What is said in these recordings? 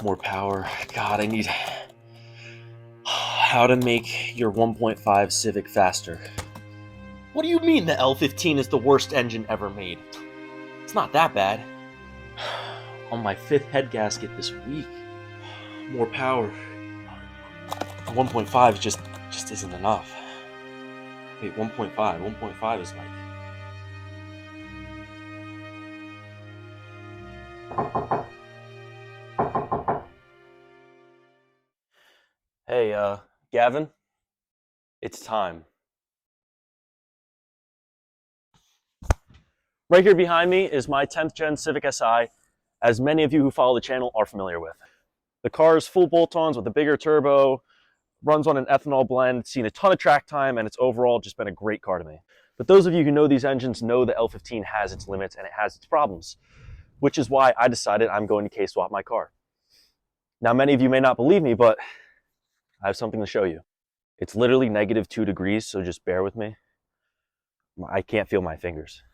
More power. God, I need... How to make your 1.5 Civic faster. What do you mean the L15 is the worst engine ever made? It's not that bad. On my 5th head gasket this week. More power. 1.5 just isn't enough. Wait, 1.5. 1.5 is like... Hey, Gavin, it's time. Right here behind me is my 10th gen Civic Si, as many of you who follow the channel are familiar with. The car is full bolt-ons with a bigger turbo, runs on an ethanol blend, seen a ton of track time, and it's overall just been a great car to me. But those of you who know these engines know the L15 has its limits and it has its problems, which is why I decided I'm going to K-swap my car. Now, many of you may not believe me, but I have something to show you. It's literally -2 degrees, so just bear with me. I can't feel my fingers.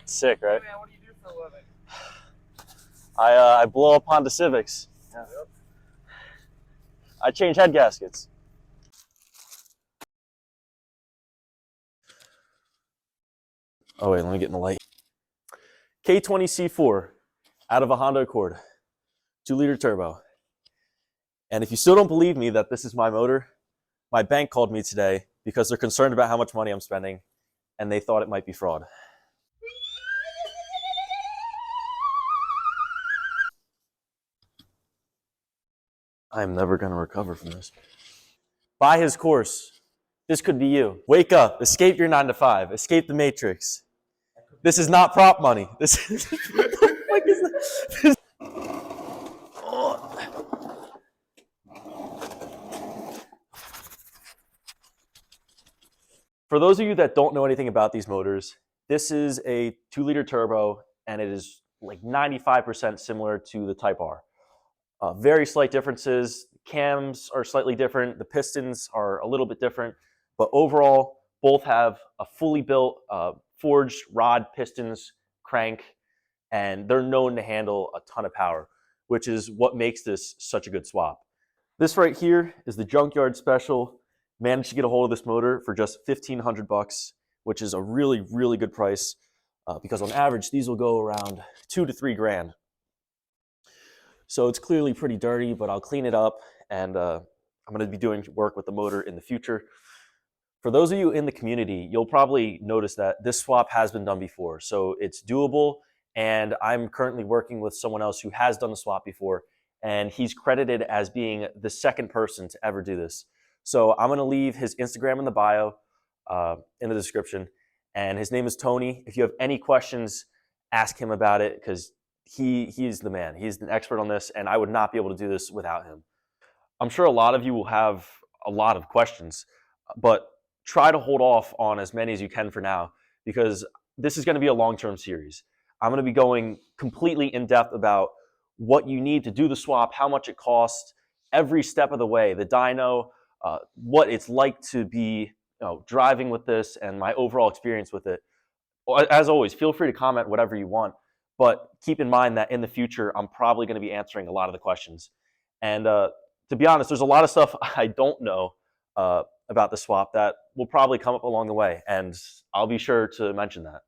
Sick, right? Hey man, what do you do for a living? I blow up Honda Civics. Yeah. Yep. I change head gaskets. Oh wait, let me get in the light. K20C4 out of a Honda Accord, 2-liter turbo. And if you still don't believe me that this is my motor, my bank called me today because they're concerned about how much money I'm spending and they thought it might be fraud. I'm never going to recover from this. Buy his course. This could be you. Wake up. Escape your 9 to 5. Escape the matrix. This is not prop money. This is... What the fuck is this? For those of you that don't know anything about these motors, this is a 2-liter turbo and it is like 95% similar to the Type R. Very slight differences. Cams are slightly different. The pistons are a little bit different, but overall, both have a fully built forged rod pistons, crank, and they're known to handle a ton of power, which is what makes this such a good swap. This right here is the Junkyard Special. Managed to get a hold of this motor for just $1,500, which is a really, really good price because on average, these will go around $2 to $3 grand. So it's clearly pretty dirty, but I'll clean it up and I'm going to be doing work with the motor in the future. For those of you in the community, you'll probably notice that this swap has been done before. So it's doable, and I'm currently working with someone else who has done the swap before, and he's credited as being the second person to ever do this. So I'm going to leave his Instagram in the bio, in the description, and his name is Tony. If you have any questions, ask him about it because he's the man. He's an expert on this, and I would not be able to do this without him. I'm sure a lot of you will have a lot of questions, but try to hold off on as many as you can for now because this is going to be a long-term series. I'm going to be going completely in depth about what you need to do the swap, how much it costs, every step of the way, the dyno, what it's like to be driving with this, and my overall experience with it. As always, feel free to comment whatever you want. But keep in mind that in the future, I'm probably going to be answering a lot of the questions. And to be honest, there's a lot of stuff I don't know about the swap that will probably come up along the way. And I'll be sure to mention that.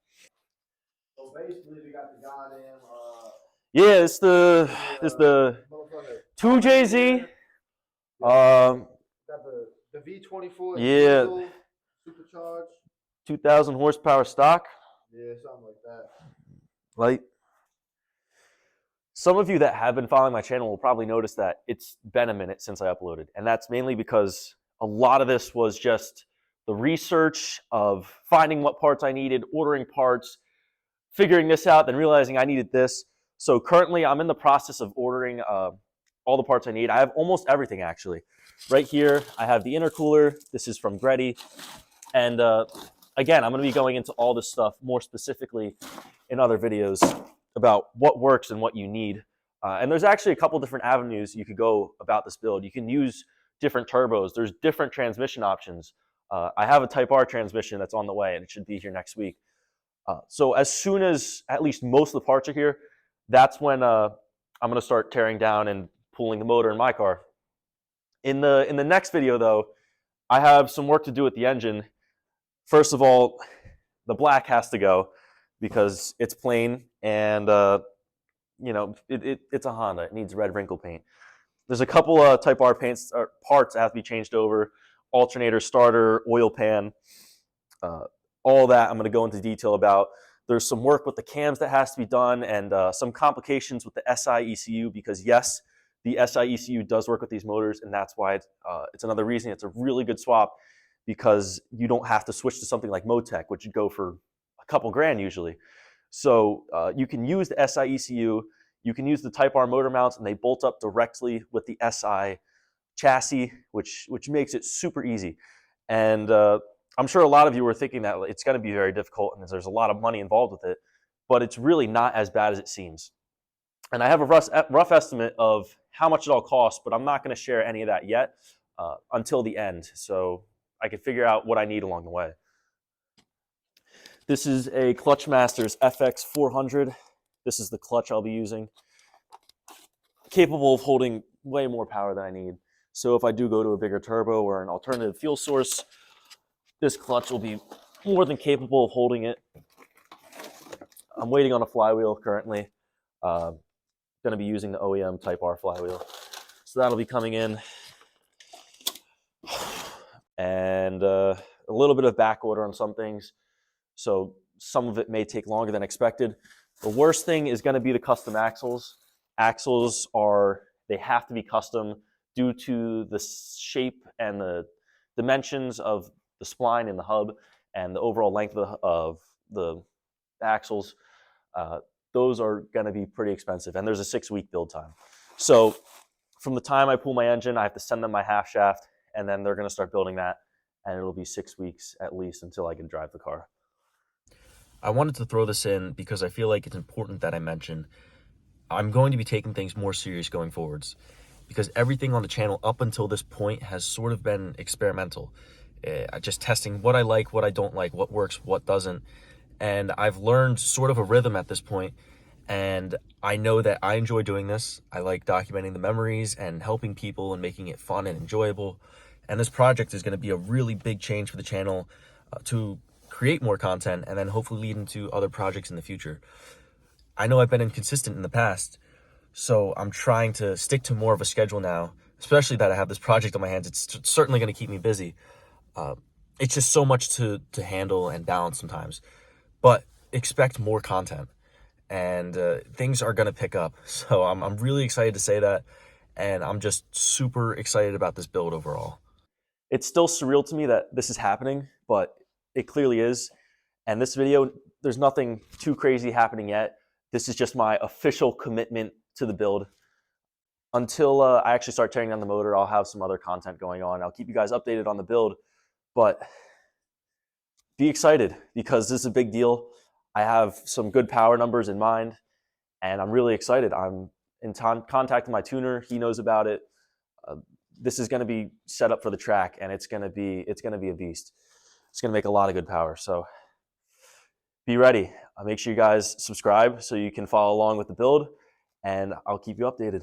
So basically, we got the goddamn. Yeah, it's the 2JZ. Got the V24. Yeah. Diesel, supercharged. 2,000 horsepower stock. Yeah, something like that. Like, some of you that have been following my channel will probably notice that it's been a minute since I uploaded. And that's mainly because a lot of this was just the research of finding what parts I needed, ordering parts, figuring this out, then realizing I needed this. So currently I'm in the process of ordering all the parts I need. I have almost everything actually. Right here, I have the intercooler. This is from Greddy. And again, I'm going to be going into all this stuff more specifically in other videos about what works and what you need. And there's actually a couple different avenues you could go about this build. You can use different turbos. There's different transmission options. I have a Type R transmission that's on the way, and it should be here next week. So as soon as at least most of the parts are here, that's when I'm going to start tearing down and pulling the motor in my car. In the next video, though, I have some work to do with the engine. First of all, the black has to go because it's plain, and it's a Honda. It needs red wrinkle paint. There's a couple Type R paints or parts that have to be changed over: alternator, starter, oil pan. All that I'm going to go into detail about. There's some work with the cams that has to be done, and some complications with the SI ECU, because yes, the SI ECU does work with these motors, and that's why it's another reason it's a really good swap, because you don't have to switch to something like Motec, which would go for a couple grand usually. So you can use the SI ECU, you can use the Type R motor mounts, and they bolt up directly with the SI chassis, which makes it super easy. And I'm sure a lot of you were thinking that it's going to be very difficult and there's a lot of money involved with it, but it's really not as bad as it seems. And I have a rough estimate of how much it all costs, but I'm not going to share any of that yet until the end, so I can figure out what I need along the way. This is a Clutch Masters FX400. This is the clutch I'll be using. Capable of holding way more power than I need. So if I do go to a bigger turbo or an alternative fuel source, this clutch will be more than capable of holding it. I'm waiting on a flywheel currently. Going to be using the OEM Type R flywheel. So that'll be coming in. And a little bit of back order on some things. So some of it may take longer than expected. The worst thing is going to be the custom axles. Axles they have to be custom due to the shape and the dimensions of the spline in the hub and the overall length of the axles. Those are going to be pretty expensive, and there's a 6-week build time. So from the time I pull my engine, I have to send them my half shaft, and then they're going to start building that, and it'll be 6 weeks at least until I can drive the car. I wanted to throw this in because I feel like it's important that I mention I'm going to be taking things more serious going forwards, because everything on the channel up until this point has sort of been experimental. Just testing what I like, what I don't like, what works, what doesn't. And I've learned sort of a rhythm at this point, and I know that I enjoy doing this. I like documenting the memories and helping people and making it fun and enjoyable. And this project is going to be a really big change for the channel to create more content and then hopefully lead into other projects in the future. I know I've been inconsistent in the past, so I'm trying to stick to more of a schedule now, especially that I have this project on my hands. It's certainly going to keep me busy. It's just so much to handle and balance sometimes, but expect more content, and things are going to pick up. So I'm really excited to say that, and I'm just super excited about this build overall. It's still surreal to me that this is happening, but it clearly is. And this video, there's nothing too crazy happening yet. This is just my official commitment to the build. Until I actually start tearing down the motor, I'll have some other content going on. I'll keep you guys updated on the build, but be excited because this is a big deal. I have some good power numbers in mind, and I'm really excited. I'm in contact with my tuner. He knows about it. This is going to be set up for the track, and it's going to be a beast. It's going to make a lot of good power. So be ready. Make sure you guys subscribe so you can follow along with the build, and I'll keep you updated.